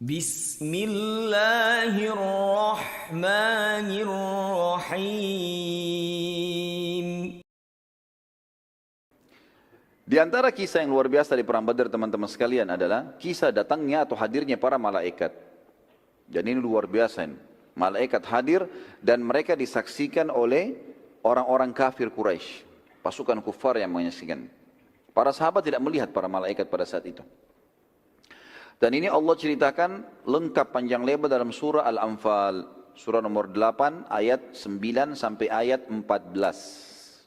Bismillahirrahmanirrahim. Di antara kisah yang luar biasa di Perang Badar teman-teman sekalian adalah kisah datangnya atau hadirnya para malaikat. Dan ini luar biasa ini. Malaikat hadir dan mereka disaksikan oleh orang-orang kafir Quraisy, pasukan kufar yang menyaksikan. Para sahabat tidak melihat para malaikat pada saat itu. Dan ini Allah ceritakan lengkap panjang lebar dalam surah Al-Anfal, surah nomor 8 ayat 9 sampai ayat 14.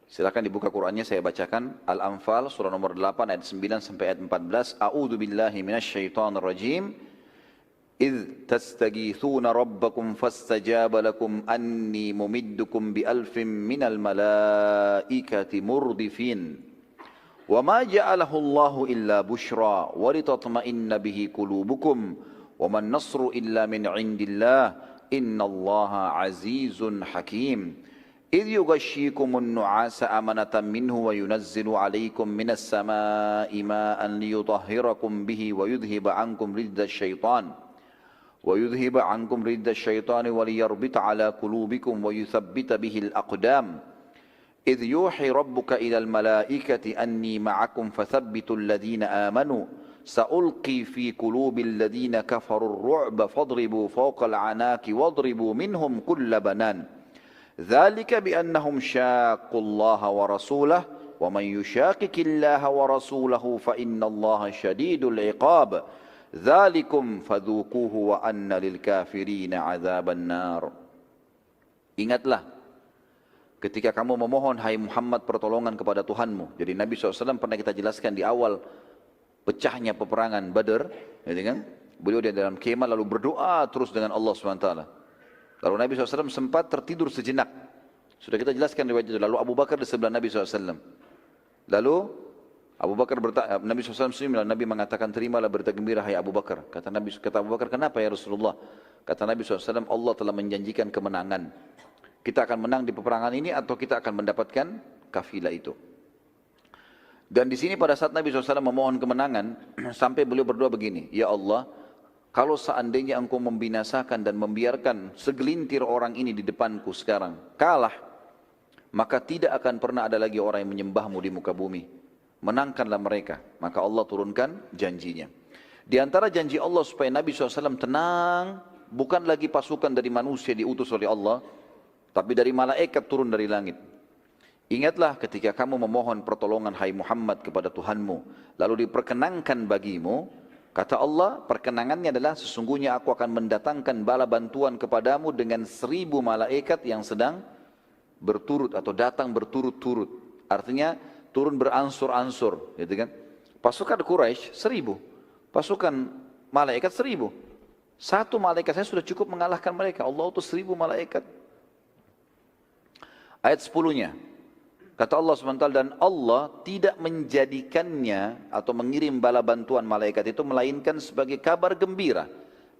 Silakan dibuka Qur'annya, saya bacakan. Al-Anfal surah nomor 8 ayat 9 sampai ayat 14. A'udzu billahi minasyaitonir rajim. إذ تستغيثون ربكم فاستجاب لكم أني ممدكم بألف من الملائكة مردفين وما جعله الله إلا بشرى ولتطمئن به قلوبكم وما النصر إلا من عند الله إن الله عزيز حكيم إذ يغشيكم النعاس أمنة منه وينزل عليكم من السماء ماء ليطهركم به ويذهب عنكم رجز الشيطان وليربط على قلوبكم ويثبت به الأقدام إذ يوحي ربك إلى الملائكة أني معكم فثبتوا الذين آمنوا سألقي في قلوب الذين كفروا الرعب فاضربوا فوق العناق واضربوا منهم كل بنان ذلك بأنهم شاقوا الله ورسوله ومن يشاقق الله ورسوله فإن الله شديد العقاب ذَلِكُمْ فَذُوقُوهُ وَأَنَّ لِلْكَافِرِينَ عَذَابَ النَّارِ. Ingatlah ketika kamu memohon, hai Muhammad, pertolongan kepada Tuhanmu. Jadi Nabi SAW pernah kita jelaskan di awal pecahnya peperangan Badar, gitu kan? Beliau di dalam kemah lalu berdoa terus dengan Allah SWT. Lalu Nabi SAW sempat tertidur sejenak. Sudah kita jelaskan riwayat itu. Lalu Abu Bakar di sebelah Nabi SAW. Lalu Abu Bakar bertanya, Nabi SAW senyum, Nabi mengatakan, terimalah berita gembira hai Abu Bakar. Kata Abu Bakar, kenapa ya Rasulullah? Kata Nabi SAW, Allah telah menjanjikan kemenangan. Kita akan menang di peperangan ini atau kita akan mendapatkan kafilah itu. Dan di sini pada saat Nabi SAW memohon kemenangan, sampai beliau berdoa begini, ya Allah, kalau seandainya engkau membinasakan dan membiarkan segelintir orang ini di depanku sekarang kalah, maka tidak akan pernah ada lagi orang yang menyembahmu di muka bumi. Menangkanlah mereka. Maka Allah turunkan janjinya. Di antara janji Allah supaya Nabi SAW tenang, bukan lagi pasukan dari manusia diutus oleh Allah, tapi dari malaikat turun dari langit. Ingatlah ketika kamu memohon pertolongan hai Muhammad kepada Tuhanmu, lalu diperkenankan bagimu, kata Allah, perkenangannya adalah sesungguhnya aku akan mendatangkan bala bantuan kepadamu dengan 1000 malaikat yang sedang berturut atau datang berturut-turut. Artinya turun beransur-ansur, gitu kan? Pasukan Quraisy 1000, pasukan malaikat 1000. Satu malaikat saya sudah cukup mengalahkan mereka. Allah utus 1000 malaikat. Ayat 10-nya, kata Allah SWT, dan Allah tidak menjadikannya atau mengirim bala bantuan malaikat itu melainkan sebagai kabar gembira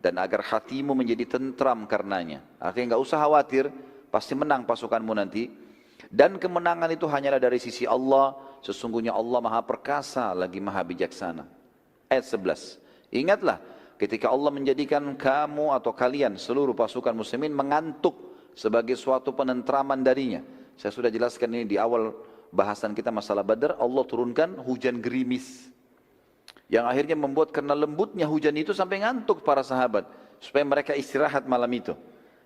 dan agar hatimu menjadi tentram karenanya. Artinya enggak usah khawatir, pasti menang pasukanmu nanti. Dan kemenangan itu hanyalah dari sisi Allah. Sesungguhnya Allah maha perkasa lagi maha bijaksana. Ayat 11. Ingatlah ketika Allah menjadikan kamu atau kalian seluruh pasukan muslimin mengantuk sebagai suatu penentraman darinya. Saya sudah jelaskan ini di awal bahasan kita masalah Badar. Allah turunkan hujan gerimis yang akhirnya membuat karena lembutnya hujan itu sampai ngantuk para sahabat supaya mereka istirahat malam itu.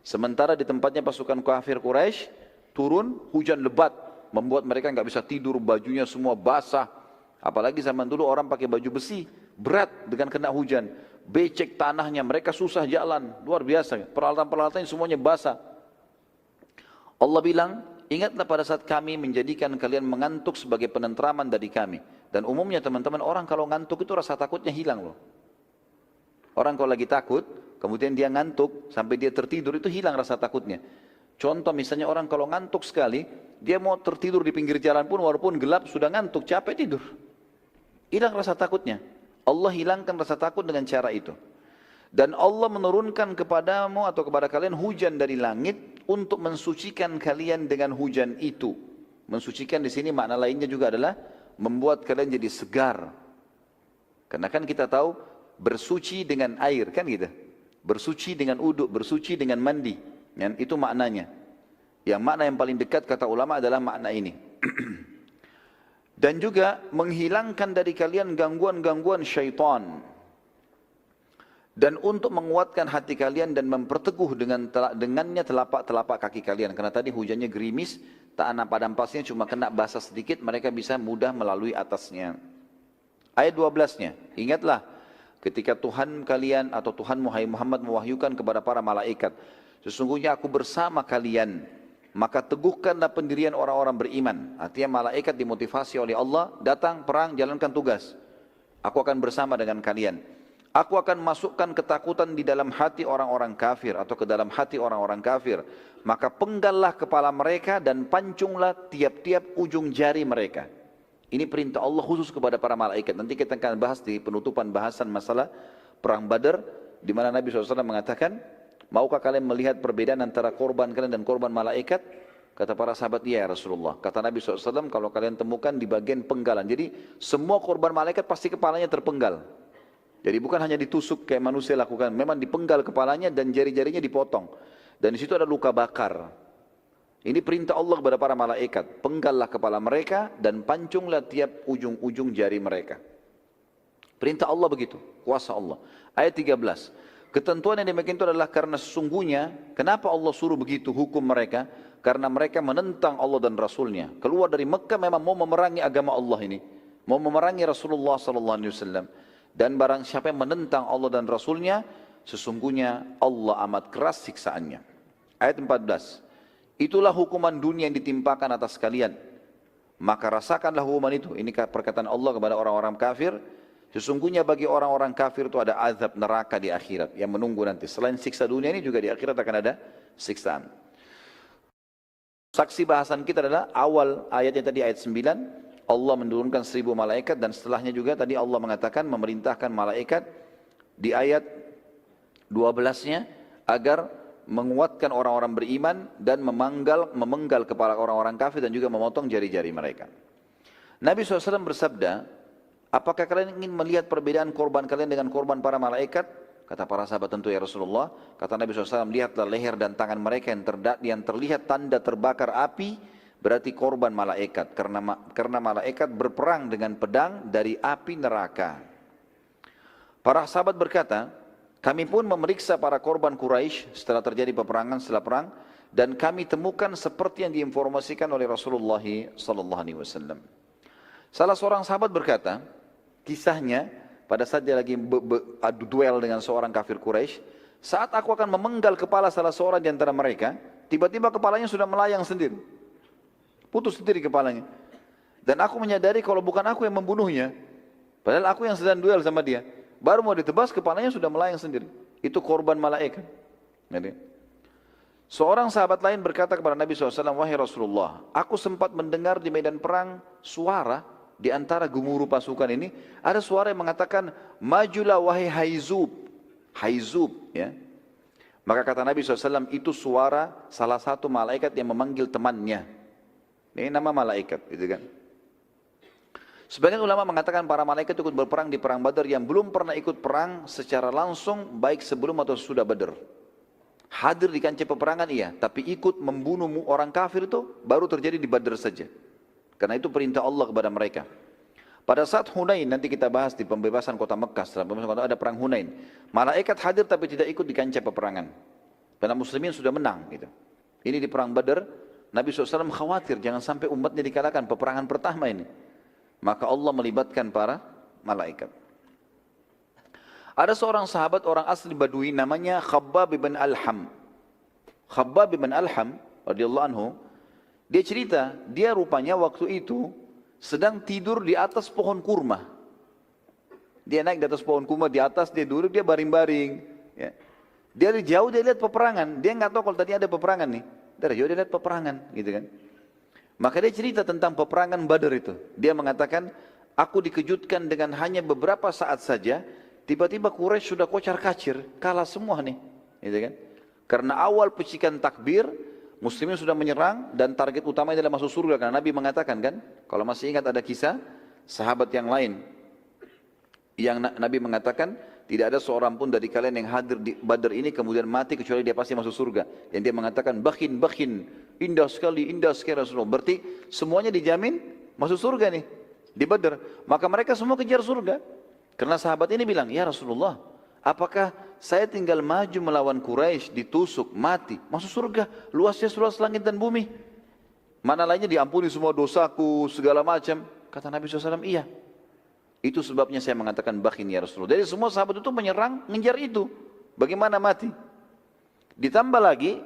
Sementara di tempatnya pasukan kafir Quraisy turun hujan lebat, membuat mereka nggak bisa tidur, bajunya semua basah. Apalagi zaman dulu orang pakai baju besi, berat dengan kena hujan. Becek tanahnya, mereka susah jalan, luar biasa. Peralatan-peralatannya semuanya basah. Allah bilang, ingatlah pada saat kami menjadikan kalian mengantuk sebagai penentraman dari kami. Dan umumnya teman-teman, orang kalau ngantuk itu rasa takutnya hilang loh. Orang kalau lagi takut, kemudian dia ngantuk, sampai dia tertidur, itu hilang rasa takutnya. Contoh misalnya orang kalau ngantuk sekali, dia mau tertidur di pinggir jalan pun walaupun gelap sudah ngantuk, capek tidur. Hilang rasa takutnya. Allah hilangkan rasa takut dengan cara itu. Dan Allah menurunkan kepadamu atau kepada kalian hujan dari langit untuk mensucikan kalian dengan hujan itu. Mensucikan di sini makna lainnya juga adalah membuat kalian jadi segar. Karena kan kita tahu bersuci dengan air, kan gitu. Bersuci dengan uduk, bersuci dengan mandi. Dan itu maknanya. Yang makna yang paling dekat kata ulama adalah makna ini. Dan juga menghilangkan dari kalian gangguan-gangguan syaitan. Dan untuk menguatkan hati kalian dan memperteguh dengannya telapak-telapak kaki kalian. Karena tadi hujannya gerimis, tak ada padam pasirnya, cuma kena basah sedikit, mereka bisa mudah melalui atasnya. Ayat 12-nya, ingatlah ketika Tuhan kalian atau Tuhan Muhammad mewahyukan kepada para malaikat, sesungguhnya aku bersama kalian, maka teguhkanlah pendirian orang-orang beriman. Artinya malaikat dimotivasi oleh Allah, datang perang, jalankan tugas. Aku akan bersama dengan kalian. Aku akan masukkan ketakutan di dalam hati orang-orang kafir atau ke dalam hati orang-orang kafir. Maka penggallah kepala mereka dan pancunglah tiap-tiap ujung jari mereka. Ini perintah Allah khusus kepada para malaikat. Nanti kita akan bahas di penutupan bahasan masalah perang Badar, di mana Nabi SAW mengatakan, maukah kalian melihat perbedaan antara korban kalian dan korban malaikat? Kata para sahabat, iya ya Rasulullah. Kata Nabi SAW, kalau kalian temukan di bagian penggalan. Jadi semua korban malaikat pasti kepalanya terpenggal. Jadi bukan hanya ditusuk kayak manusia lakukan, memang dipenggal kepalanya dan jari-jarinya dipotong. Dan di situ ada luka bakar. Ini perintah Allah kepada para malaikat. Penggallah kepala mereka dan pancunglah tiap ujung-ujung jari mereka. Perintah Allah begitu, kuasa Allah. Ayat 13. Ketentuan yang demikian itu adalah karena sesungguhnya, kenapa Allah suruh begitu hukum mereka? Karena mereka menentang Allah dan Rasulnya. Keluar dari Mekah memang mau memerangi agama Allah ini. Mau memerangi Rasulullah SAW. Dan barang siapa yang menentang Allah dan Rasulnya, sesungguhnya Allah amat keras siksaannya. Ayat 14. Itulah hukuman dunia yang ditimpakan atas kalian. Maka rasakanlah hukuman itu. Ini perkataan Allah kepada orang-orang kafir. Sesungguhnya bagi orang-orang kafir itu ada azab neraka di akhirat yang menunggu nanti. Selain siksa dunia ini juga di akhirat akan ada siksaan. Saksi bahasan kita adalah awal ayatnya tadi ayat 9. Allah menurunkan 1000 malaikat dan setelahnya juga tadi Allah mengatakan memerintahkan malaikat di ayat 12-nya agar menguatkan orang-orang beriman dan memenggal kepala orang-orang kafir dan juga memotong jari-jari mereka. Nabi SAW bersabda, apakah kalian ingin melihat perbedaan korban kalian dengan korban para malaikat? Kata para sahabat, tentu ya Rasulullah. Kata Nabi SAW, lihatlah leher dan tangan mereka yang terlihat tanda terbakar api, berarti korban malaikat, karena malaikat berperang dengan pedang dari api neraka. Para sahabat berkata, kami pun memeriksa para korban Quraisy setelah terjadi peperangan setelah perang, dan kami temukan seperti yang diinformasikan oleh Rasulullah SAW. Salah seorang sahabat berkata, kisahnya pada saat dia lagi adu duel dengan seorang kafir Quraisy, saat aku akan memenggal kepala salah seorang di antara mereka, tiba-tiba kepalanya sudah melayang sendiri. Putus sendiri kepalanya. Dan aku menyadari kalau bukan aku yang membunuhnya. Padahal aku yang sedang duel sama dia. Baru mau ditebas, kepalanya sudah melayang sendiri. Itu korban malaikat. Jadi, seorang sahabat lain berkata kepada Nabi SAW, wahai Rasulullah, aku sempat mendengar di medan perang suara di antara gemuruh pasukan ini. Ada suara yang mengatakan, majulah wahai Haizub. Haizub, ya. Maka kata Nabi SAW, itu suara salah satu malaikat yang memanggil temannya. Ini nama malaikat, gitu kan. Sebagian ulama mengatakan para malaikat ikut berperang di perang Badar yang belum pernah ikut perang secara langsung, baik sebelum atau sudah Badar. Hadir di kancah peperangan iya, tapi ikut membunuh orang kafir itu baru terjadi di Badar saja. Karena itu perintah Allah kepada mereka. Pada saat Hunain, nanti kita bahas di pembebasan kota Mekah, setelah pembebasan kota ada perang Hunain. Malaikat hadir tapi tidak ikut di kancah peperangan. Karena muslimin sudah menang, gitu. Ini di perang Badar. Nabi SAW khawatir jangan sampai umatnya dikalahkan peperangan pertama ini. Maka Allah melibatkan para malaikat. Ada seorang sahabat orang asli Badui namanya Khabbab bin Alham. Khabbab bin Alham radhiyallahu anhu, dia cerita, dia rupanya waktu itu sedang tidur di atas pohon kurma. Dia naik di atas pohon kurma, di atas dia duduk, dia baring-baring. Ya. Dia dari jauh dia lihat peperangan, dia nggak tahu kalau tadi ada peperangan nih. Dari jauh dia lihat peperangan, gitu kan. Maka dia cerita tentang peperangan Badar itu. Dia mengatakan, aku dikejutkan dengan hanya beberapa saat saja, tiba-tiba Quraisy sudah kocar-kacir, kalah semua nih, gitu kan. Karena awal pecikan takbir, muslimin sudah menyerang dan target utamanya adalah masuk surga. Karena Nabi mengatakan kan, kalau masih ingat ada kisah sahabat yang lain, yang Nabi mengatakan, tidak ada seorang pun dari kalian yang hadir di Badar ini kemudian mati kecuali dia pasti masuk surga. Yang dia mengatakan bakhin, bakhin, indah sekali Rasulullah. Berarti semuanya dijamin masuk surga nih di Badar. Maka mereka semua kejar surga. Karena sahabat ini bilang, ya Rasulullah, apakah saya tinggal maju melawan Quraisy, ditusuk, mati, masuk surga, luasnya seluas langit dan bumi. Mana lainnya diampuni semua dosaku, segala macam. Kata Nabi SAW, iya. Itu sebabnya saya mengatakan bakhin ya Rasulullah. Jadi semua sahabat itu menyerang, ngejar itu. Bagaimana mati? Ditambah lagi,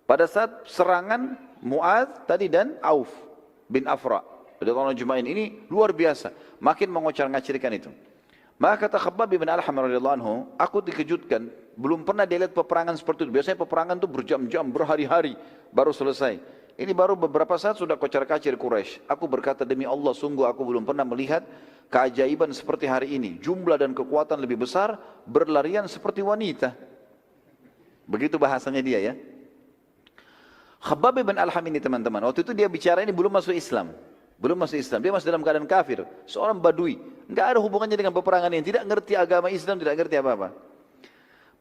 pada saat serangan Mu'adz tadi dan Auf bin Afra. Radhiyallahu Jumain ini luar biasa. Makin mengocar-ngacirkan itu. Maka kata Khabbab bin Al-Ham radhiyallahu anhu, aku dikejutkan, belum pernah dia lihat peperangan seperti itu. Biasanya peperangan itu berjam-jam, berhari-hari baru selesai. Ini baru beberapa saat sudah kocar-kacir Quraisy. Aku berkata demi Allah, sungguh aku belum pernah melihat keajaiban seperti hari ini. Jumlah dan kekuatan lebih besar, berlarian seperti wanita. Begitu bahasanya dia ya. Khabbab bin Al-Ham ini teman-teman, waktu itu dia bicara ini belum masuk Islam. Belum masuk Islam, dia masih dalam keadaan kafir. Seorang badui, enggak ada hubungannya dengan peperangan ini. Tidak ngerti agama Islam, tidak ngerti apa-apa.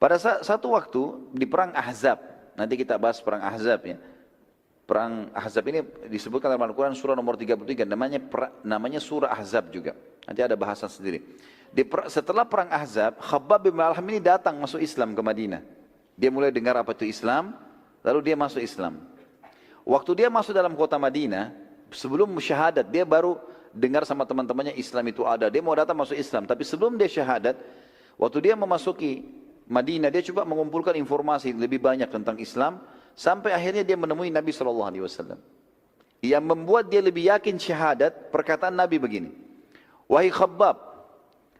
Pada satu waktu di perang Ahzab, nanti kita bahas perang Ahzab ya. Perang Ahzab ini disebutkan dalam Al-Quran surah nomor 33, namanya surah Ahzab juga. Nanti ada bahasan sendiri. Setelah perang Ahzab, Khabbab bin Al-Ham ini datang masuk Islam ke Madinah. Dia mulai dengar apa itu Islam, lalu dia masuk Islam. Waktu dia masuk dalam kota Madinah, sebelum syahadat, dia baru dengar sama teman-temannya Islam itu ada. Dia mau datang masuk Islam, tapi sebelum dia syahadat, waktu dia memasuki Madinah, dia coba mengumpulkan informasi lebih banyak tentang Islam, sampai akhirnya dia menemui Nabi SAW. Yang membuat dia lebih yakin syahadat, perkataan Nabi begini, wahai Khabbab,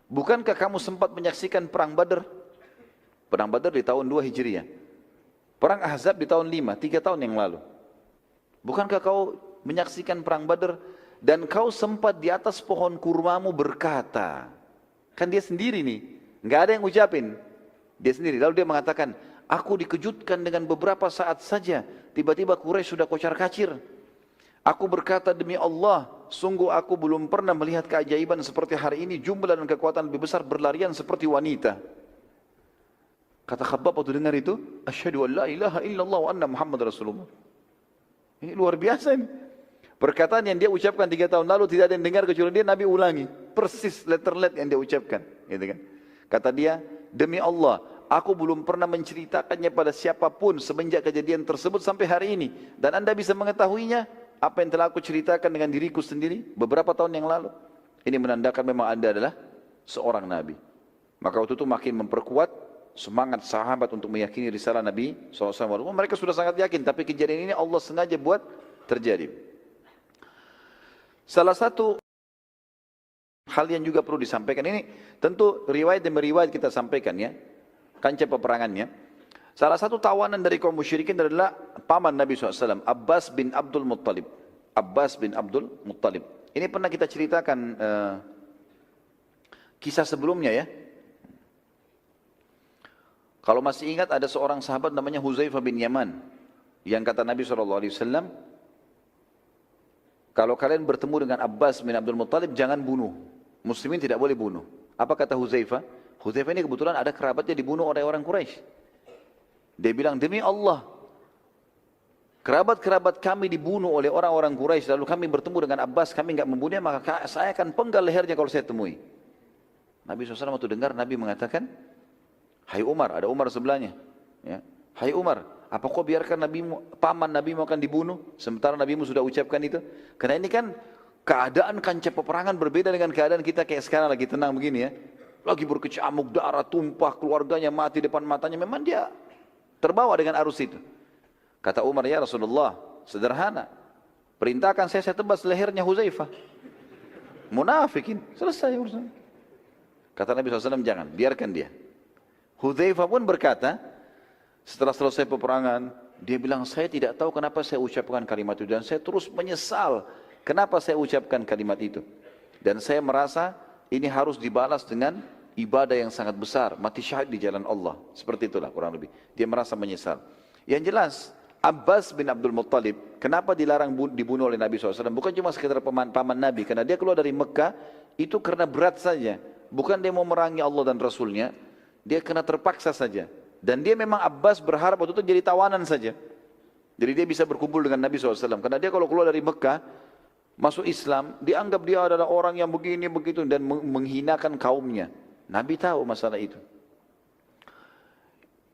bukankah kamu sempat menyaksikan perang Badar? Perang Badar di tahun 2 Hijriah. Perang Ahzab di tahun 5, 3 tahun yang lalu. Bukankah kau menyaksikan perang Badar? Dan kau sempat di atas pohon kurmamu berkata, kan dia sendiri nih, nggak ada yang ucapin, dia sendiri. Lalu dia mengatakan, aku dikejutkan dengan beberapa saat saja, tiba-tiba Quraisy sudah kocar-kacir. Aku berkata demi Allah, sungguh aku belum pernah melihat keajaiban seperti hari ini, jumlah dan kekuatan lebih besar, berlarian seperti wanita. Kata Khabbab waktu dengar itu, asyhadu an la ilaha illallah wa anna Muhammad Rasulullah. Ini luar biasa ini. Perkataan yang dia ucapkan 3 tahun lalu tidak ada yang dengar kecuali dia, Nabi ulangi. Persis letter-let yang dia ucapkan. Gitu kan. Kata dia, demi Allah, aku belum pernah menceritakannya pada siapapun semenjak kejadian tersebut sampai hari ini. Dan anda bisa mengetahuinya, apa yang telah aku ceritakan dengan diriku sendiri beberapa tahun yang lalu. Ini menandakan memang anda adalah seorang Nabi. Maka waktu itu makin memperkuat semangat sahabat untuk meyakini risalah Nabi SAW. Mereka sudah sangat yakin, tapi kejadian ini Allah sengaja buat terjadi. Salah satu hal yang juga perlu disampaikan ini, tentu riwayat demi riwayat kita sampaikan ya, kancah peperangannya. Salah satu tawanan dari kaum musyrikin adalah paman Nabi SAW, Abbas bin Abdul Muttalib. Abbas bin Abdul Muttalib. Ini pernah kita ceritakan kisah sebelumnya ya. Kalau masih ingat ada seorang sahabat namanya Huzaifah bin Yaman, yang kata Nabi SAW, kalau kalian bertemu dengan Abbas bin Abdul Muttalib, jangan bunuh. Muslimin tidak boleh bunuh. Apa kata Huzaifah? Huzaifah ini kebetulan ada kerabatnya dibunuh oleh orang Quraisy. Dia bilang, demi Allah, kerabat-kerabat kami dibunuh oleh orang-orang Quraisy, lalu kami bertemu dengan Abbas, kami enggak membunuhnya, maka saya akan penggal lehernya kalau saya temui. Nabi SAW waktu dengar, Nabi mengatakan, hai Umar, ada Umar sebelahnya. Ya. Hai Umar, apa kau biarkan paman Nabimu akan dibunuh, sementara Nabimu sudah ucapkan itu? Karena ini kan keadaan kancah peperangan berbeda dengan keadaan kita kayak sekarang lagi tenang begini ya. Lagi berkecamuk, darah tumpah, keluarganya mati depan matanya. Memang dia terbawa dengan arus itu. Kata Umar, ya Rasulullah, sederhana. Perintahkan saya tebas lehernya Huzaifah. Munafikin, selesai urusan. Kata Nabi SAW, jangan, biarkan dia. Huzaifah pun berkata, setelah selesai peperangan, dia bilang, saya tidak tahu kenapa saya ucapkan kalimat itu. Dan saya terus menyesal kenapa saya ucapkan kalimat itu. Dan saya merasa ini harus dibalas dengan ibadah yang sangat besar. Mati syahid di jalan Allah. Seperti itulah kurang lebih. Dia merasa menyesal. Yang jelas, Abbas bin Abdul Muttalib, kenapa dilarang dibunuh oleh Nabi SAW? Bukan cuma sekedar paman Nabi. Karena dia keluar dari Mekah, itu karena berat saja. Bukan dia mau merangi Allah dan Rasulnya. Dia kena terpaksa saja. Dan dia memang Abbas berharap waktu itu jadi tawanan saja. Jadi dia bisa berkumpul dengan Nabi SAW. Karena dia kalau keluar dari Mekah, masuk Islam, dianggap dia adalah orang yang begini, begitu, dan menghinakan kaumnya. Nabi tahu masalah itu.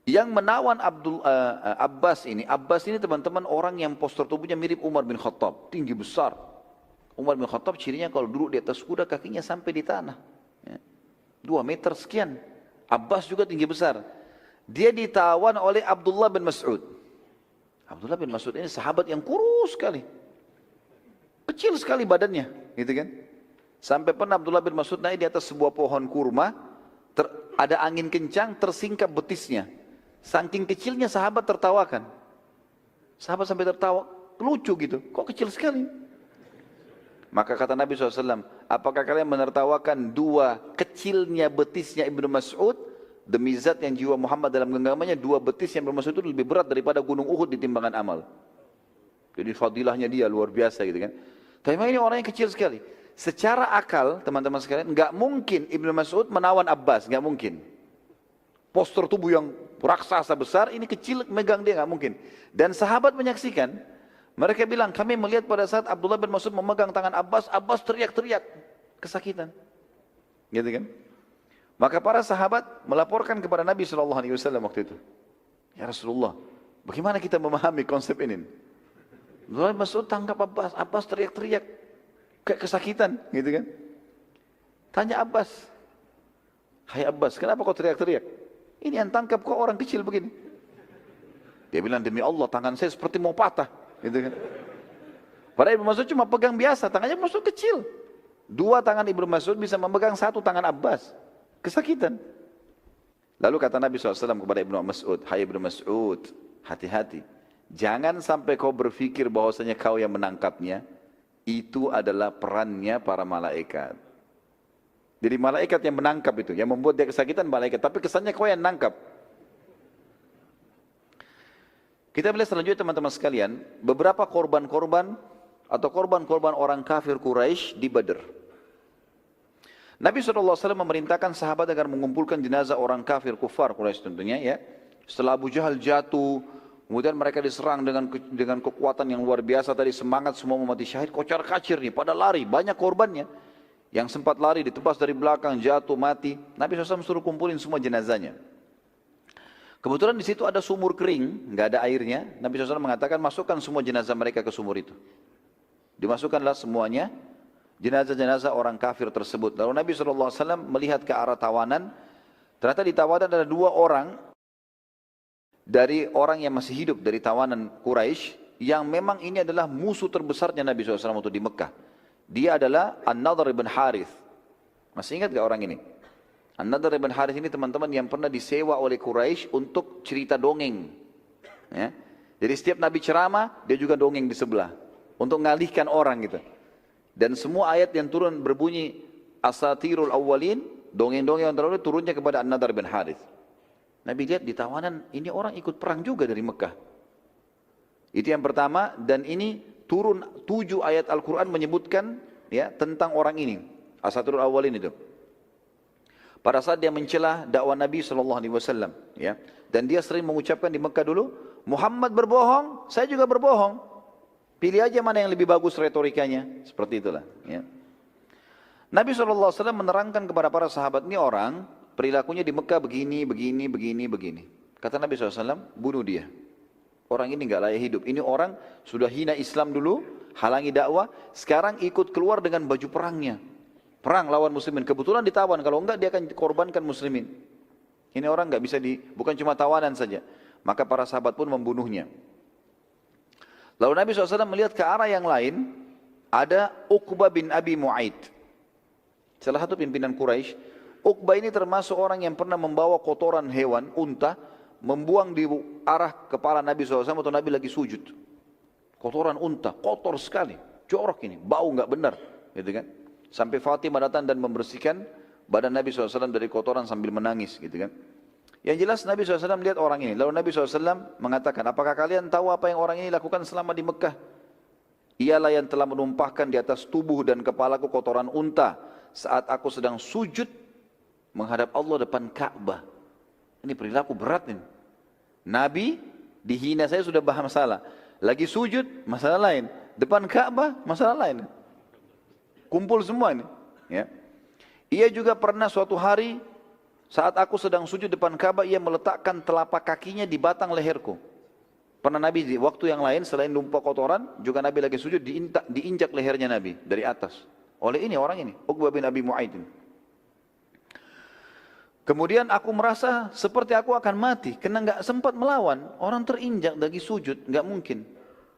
Yang menawan Abbas ini teman-teman orang yang postur tubuhnya mirip Umar bin Khattab. Tinggi besar. Umar bin Khattab cirinya kalau duduk di atas kuda kakinya sampai di tanah. 2 meter sekian. Abbas juga tinggi besar. Dia ditawan oleh Abdullah bin Mas'ud. Abdullah bin Mas'ud ini sahabat yang kurus sekali. Kecil sekali badannya, gitu kan? Sampai pernah Abdullah bin Mas'ud naik di atas sebuah pohon kurma, ada angin kencang, tersingkap betisnya. Saking kecilnya sahabat tertawakan. Sahabat sampai tertawa, lucu gitu, kok kecil sekali? Maka kata Nabi SAW, apakah kalian menertawakan 2 kecilnya betisnya Ibnu Mas'ud? Demi zat yang jiwa Muhammad dalam genggamannya, 2 betis yang bermaksud itu lebih berat daripada gunung Uhud di timbangan amal. Jadi fadilahnya dia luar biasa gitu kan. Tapi ini orang yang kecil sekali. Secara akal teman-teman sekalian, nggak mungkin Ibnu Mas'ud menawan Abbas, nggak mungkin. Postur tubuh yang raksasa besar, ini kecil megang dia, nggak mungkin. Dan sahabat menyaksikan, mereka bilang kami melihat pada saat Abdullah bin Mas'ud memegang tangan Abbas, Abbas teriak-teriak kesakitan, gitu kan? Maka para sahabat melaporkan kepada Nabi SAW waktu itu. Ya Rasulullah, bagaimana kita memahami konsep ini? Abdullah bin Mas'ud tangkap Abbas, Abbas teriak-teriak, kayak kesakitan, gitu kan? Tanya Abbas, hai Abbas, kenapa kau teriak-teriak? Ini yang tangkap kok orang kecil begini. Dia bilang, demi Allah tangan saya seperti mau patah, gitu kan? Padahal Ibnu Mas'ud cuma pegang biasa, tangannya Ibnu Mas'ud kecil. 2 tangan Ibnu Mas'ud bisa memegang 1 tangan Abbas. Kesakitan. Lalu kata Nabi SAW kepada Ibnu Mas'ud, hai Ibnu Mas'ud, hati-hati. Jangan sampai kau berpikir bahwasanya kau yang menangkapnya. Itu adalah perannya para malaikat. Jadi malaikat yang menangkap itu, yang membuat dia kesakitan malaikat. Tapi kesannya kau yang menangkap. Kita melihat selanjutnya teman-teman sekalian, beberapa korban-korban atau korban-korban orang kafir Quraisy di Badr. Nabi SAW memerintahkan sahabat agar mengumpulkan jenazah orang kafir kufar Quraisy tentunya ya. Setelah Abu Jahal jatuh, kemudian mereka diserang dengan kekuatan yang luar biasa tadi, semangat semua mau mati syahid, kocar kacir nih, pada lari, banyak korbannya. Yang sempat lari ditebas dari belakang, jatuh, mati. Nabi SAW suruh kumpulin semua jenazahnya. Kebetulan di situ ada sumur kering, nggak ada airnya. Nabi SAW mengatakan masukkan semua jenazah mereka ke sumur itu. Dimasukkanlah semuanya jenazah-jenazah orang kafir tersebut. Lalu Nabi SAW melihat ke arah tawanan. Ternyata di tawanan ada 2 orang dari orang yang masih hidup dari tawanan Quraisy, yang memang ini adalah musuh terbesarnya Nabi SAW waktu di Mekah. Dia adalah An-Nadhr ibn Harith. Masih ingat gak orang ini? An-Nadhr ibn Harith ini teman-teman yang pernah disewa oleh Quraisy untuk cerita dongeng. Ya. Jadi setiap Nabi ceramah, dia juga dongeng di sebelah. Untuk mengalihkan orang gitu. Dan semua ayat yang turun berbunyi Asatirul Awwalin, dongeng-dongeng yang terdahulu turunnya kepada An-Nadhr bin Harith. Nabi lihat di tawanan, ini orang ikut perang juga dari Mekah. Itu yang pertama, dan ini turun 7 ayat Al-Quran menyebutkan ya tentang orang ini. Asatirul Awwalin itu. Pada saat dia mencela dakwah Nabi SAW. Ya. Dan dia sering mengucapkan di Mekah dulu, Muhammad berbohong, saya juga berbohong. Pilih aja mana yang lebih bagus retorikanya. Seperti itulah. Ya. Nabi SAW menerangkan kepada para sahabat, ini orang perilakunya di Mekah begini. Kata Nabi SAW, bunuh dia. Orang ini nggak layak hidup. Ini orang sudah hina Islam dulu, halangi dakwah, sekarang ikut keluar dengan baju perangnya. Perang lawan muslimin. Kebetulan ditawan, kalau enggak dia akan korbankan muslimin. Ini orang nggak bisa bukan cuma tawanan saja. Maka para sahabat pun membunuhnya. Lalu Nabi SAW melihat ke arah yang lain, ada Uqbah bin Abi Mu'aid. Salah satu pimpinan Quraisy. Uqbah ini termasuk orang yang pernah membawa kotoran hewan, unta, membuang di arah kepala Nabi SAW atau Nabi lagi sujud. Kotoran unta, kotor sekali, jorok ini, bau nggak benar, gitu kan? Sampai Fatimah datang dan membersihkan badan Nabi SAW dari kotoran sambil menangis, gitu kan? Yang jelas Nabi SAW melihat orang ini. Lalu Nabi SAW mengatakan, apakah kalian tahu apa yang orang ini lakukan selama di Mekah? Ialah yang telah menumpahkan di atas tubuh dan kepalaku kotoran unta saat aku sedang sujud menghadap Allah depan Ka'bah. Ini perilaku berat ini. Nabi dihina saya sudah bahas masalah. Lagi sujud, masalah lain. Depan Ka'bah, masalah lain. Kumpul semua ini. Ya. Ia juga pernah suatu hari, saat aku sedang sujud depan Ka'bah, ia meletakkan telapak kakinya di batang leherku. Pernah Nabi di waktu yang lain, selain numpah kotoran, juga Nabi lagi sujud, diinjak lehernya Nabi dari atas. Oleh ini, orang ini, Uqbah bin Abi Mu'aid. Kemudian aku merasa seperti aku akan mati, karena nggak sempat melawan. Orang terinjak lagi sujud, nggak mungkin.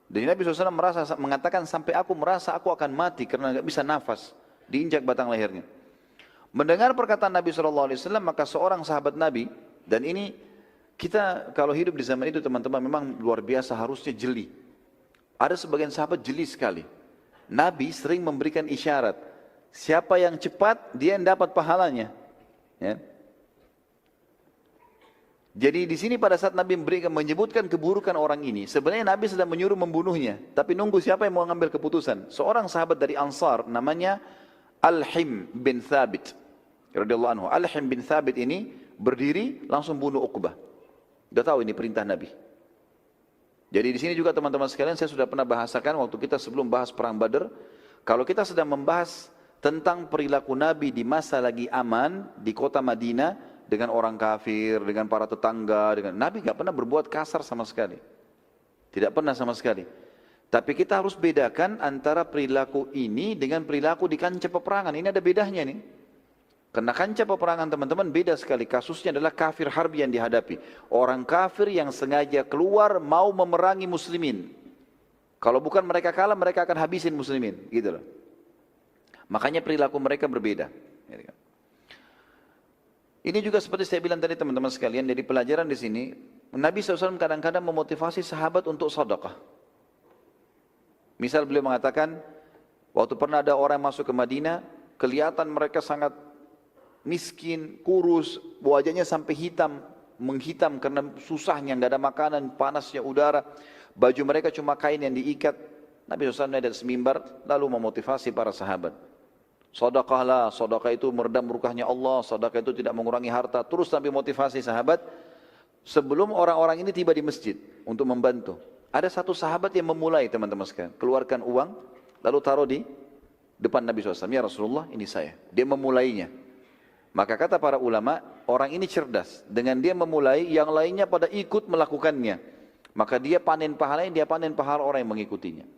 Dan Nabi SAW mengatakan sampai aku merasa aku akan mati karena nggak bisa nafas, diinjak batang lehernya. Mendengar perkataan Nabi SAW, maka seorang sahabat Nabi, dan ini kita kalau hidup di zaman itu teman-teman memang luar biasa harusnya jeli. Ada sebagian sahabat jeli sekali. Nabi sering memberikan isyarat, siapa yang cepat dia yang dapat pahalanya. Ya. Jadi di sini pada saat Nabi menyebutkan keburukan orang ini, sebenarnya Nabi sedang menyuruh membunuhnya, tapi nunggu siapa yang mau mengambil keputusan. Seorang sahabat dari Ansar namanya Al-Him bin Thabit radhiyallahu anhu. Al-Him bin Thabit ini berdiri langsung bunuh Uqbah. Sudah tahu ini perintah Nabi. Jadi di sini juga teman-teman sekalian saya sudah pernah bahasakan waktu kita sebelum bahas perang Badar, kalau kita sedang membahas tentang perilaku Nabi di masa lagi aman di kota Madinah, dengan orang kafir, dengan para tetangga, Nabi gak pernah berbuat kasar sama sekali. Tidak pernah sama sekali. Tapi kita harus bedakan antara perilaku ini dengan perilaku di kancah peperangan. Ini ada bedanya nih. Karena kancah peperangan teman-teman beda sekali. Kasusnya adalah kafir harbi yang dihadapi. Orang kafir yang sengaja keluar mau memerangi muslimin. Kalau bukan mereka kalah, mereka akan habisin muslimin. Gitu loh. Makanya perilaku mereka berbeda. Ini juga seperti saya bilang tadi teman-teman sekalian, dari pelajaran di sini, Nabi SAW kadang-kadang memotivasi sahabat untuk sedekah. Misal beliau mengatakan, waktu pernah ada orang masuk ke Madinah, kelihatan mereka sangat miskin, kurus, wajahnya sampai hitam, menghitam karena susahnya, nggak ada makanan, panasnya udara, baju mereka cuma kain yang diikat. Nabi SAW naik dari semimbar, lalu memotivasi para sahabat. Sedekahlah, sedekah itu meredam murkahnya Allah, sedekah itu tidak mengurangi harta. Terus Nabi motivasi sahabat sebelum orang-orang ini tiba di masjid untuk membantu. Ada satu sahabat yang memulai teman-teman sekalian, keluarkan uang lalu taruh di depan Nabi SAW. Ya Rasulullah, ini saya. Dia memulainya. Maka kata para ulama, orang ini cerdas. Dengan dia memulai, yang lainnya pada ikut melakukannya. Maka dia panen pahalanya, dia panen pahala orang yang mengikutinya.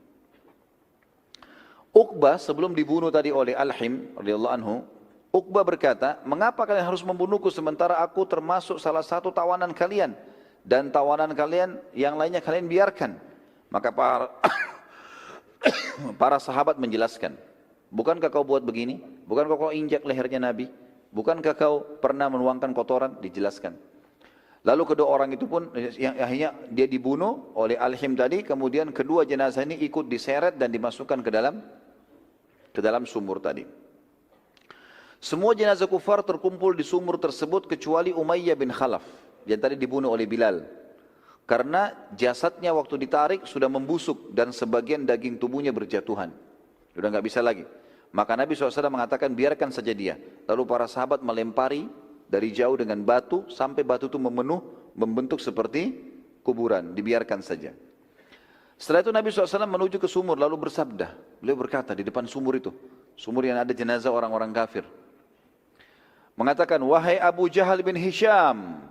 Uqbah sebelum dibunuh tadi oleh Al-Him radhiyallahu anhu, Uqbah berkata, mengapa kalian harus membunuhku sementara aku termasuk salah satu tawanan kalian dan tawanan kalian yang lainnya kalian biarkan? Maka para sahabat menjelaskan, bukankah kau buat begini? Bukankah kau injak lehernya Nabi? Bukankah kau pernah menuangkan kotoran? Dijelaskan. Lalu kedua orang itu pun yang akhirnya dia dibunuh oleh Al-Him tadi, kemudian kedua jenazah ini ikut diseret dan dimasukkan ke dalam sumur tadi. Semua jenazah kufar terkumpul di sumur tersebut kecuali Umayyah bin Khalaf yang tadi dibunuh oleh Bilal. Karena jasadnya waktu ditarik sudah membusuk dan sebagian daging tubuhnya berjatuhan. Sudah nggak bisa lagi. Maka Nabi SAW mengatakan biarkan saja dia. Lalu para sahabat melempari dari jauh dengan batu sampai batu itu membentuk seperti kuburan. Dibiarkan saja. Setelah itu Nabi SAW menuju ke sumur lalu bersabda. Beliau berkata di depan sumur itu. Sumur yang ada jenazah orang-orang kafir. Mengatakan, wahai Abu Jahal bin Hisham.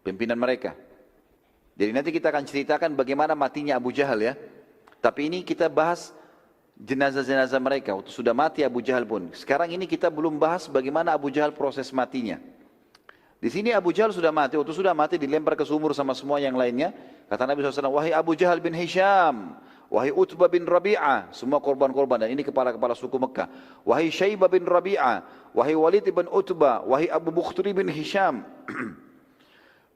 Pimpinan mereka. Jadi nanti kita akan ceritakan bagaimana matinya Abu Jahal ya. Tapi ini kita bahas jenazah-jenazah mereka. Waktu sudah mati Abu Jahal pun. Sekarang ini kita belum bahas bagaimana Abu Jahal proses matinya. Di sini Abu Jahal sudah mati. Waktu sudah mati dilempar ke sumur sama semua yang lainnya. Kata Nabi SAW, wahai Abu Jahal bin Hisham. Wahai Utbah bin Rabi'ah. Semua korban-korban. Dan ini kepala-kepala suku Mekah. Wahai Syaibah bin Rabi'ah. Wahai Walid bin Utbah. Wahai Abu Bukhturi bin Hisham.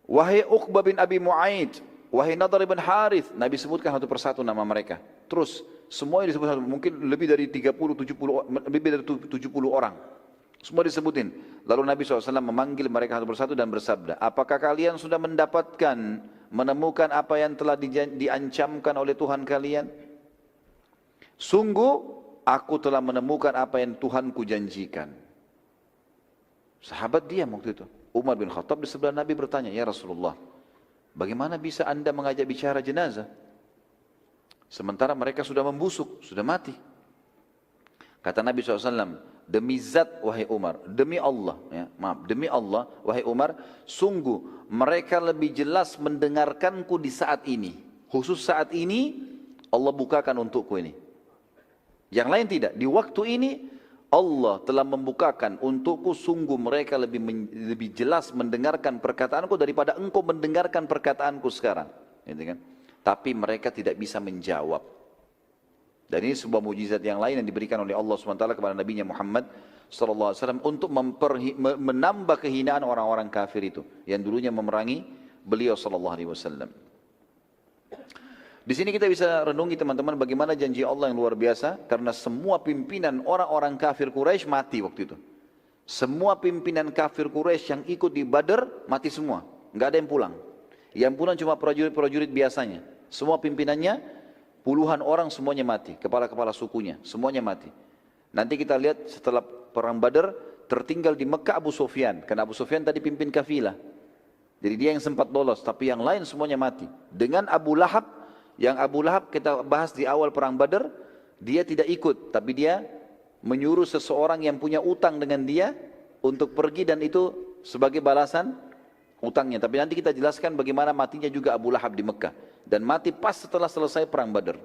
Wahai Uqbah bin Abi Mu'aid. Wahai Nadar bin Harith. Nabi sebutkan satu persatu nama mereka. Terus semua disebut satu. Mungkin lebih dari 70 orang. Semua disebutin. Lalu Nabi SAW memanggil mereka satu persatu dan bersabda, apakah kalian sudah menemukan apa yang telah diancamkan oleh Tuhan kalian? Sungguh aku telah menemukan apa yang Tuhanku janjikan. Sahabat diam waktu itu. Umar bin Khattab di sebelah Nabi bertanya, ya Rasulullah, bagaimana bisa anda mengajak bicara jenazah? Sementara mereka sudah membusuk, sudah mati. Kata Nabi SAW, demi zat wahai Umar, demi Allah, ya, maaf, demi Allah wahai Umar, sungguh mereka lebih jelas mendengarkanku di saat ini. Khusus saat ini Allah bukakan untukku ini. Yang lain tidak, di waktu ini Allah telah membukakan untukku, sungguh mereka lebih jelas mendengarkan perkataanku daripada engkau mendengarkan perkataanku sekarang. Gitu kan? Tapi mereka tidak bisa menjawab. Dan ini sebuah mujizat yang lain yang diberikan oleh Allah SWT kepada Nabi Muhammad SAW untuk menambah kehinaan orang-orang kafir itu yang dulunya memerangi beliau SAW. Di sini kita bisa renungi teman-teman bagaimana janji Allah yang luar biasa, karena semua pimpinan orang-orang kafir Quraisy mati waktu itu. Semua pimpinan kafir Quraisy yang ikut di Badar mati semua, nggak ada yang pulang. Yang pulang cuma prajurit-prajurit biasanya. Semua pimpinannya puluhan orang semuanya mati, kepala-kepala sukunya semuanya mati. Nanti kita lihat setelah perang Badar tertinggal di Mekah Abu Sufyan, karena Abu Sufyan tadi pimpin kafilah. Jadi dia yang sempat lolos, tapi yang lain semuanya mati. Dengan Abu Lahab, yang Abu Lahab kita bahas di awal perang Badar, dia tidak ikut, tapi dia menyuruh seseorang yang punya utang dengan dia untuk pergi, dan itu sebagai balasan utangnya. Tapi nanti kita jelaskan bagaimana matinya juga Abu Lahab di Mekah. Dan mati pas setelah selesai perang Badar.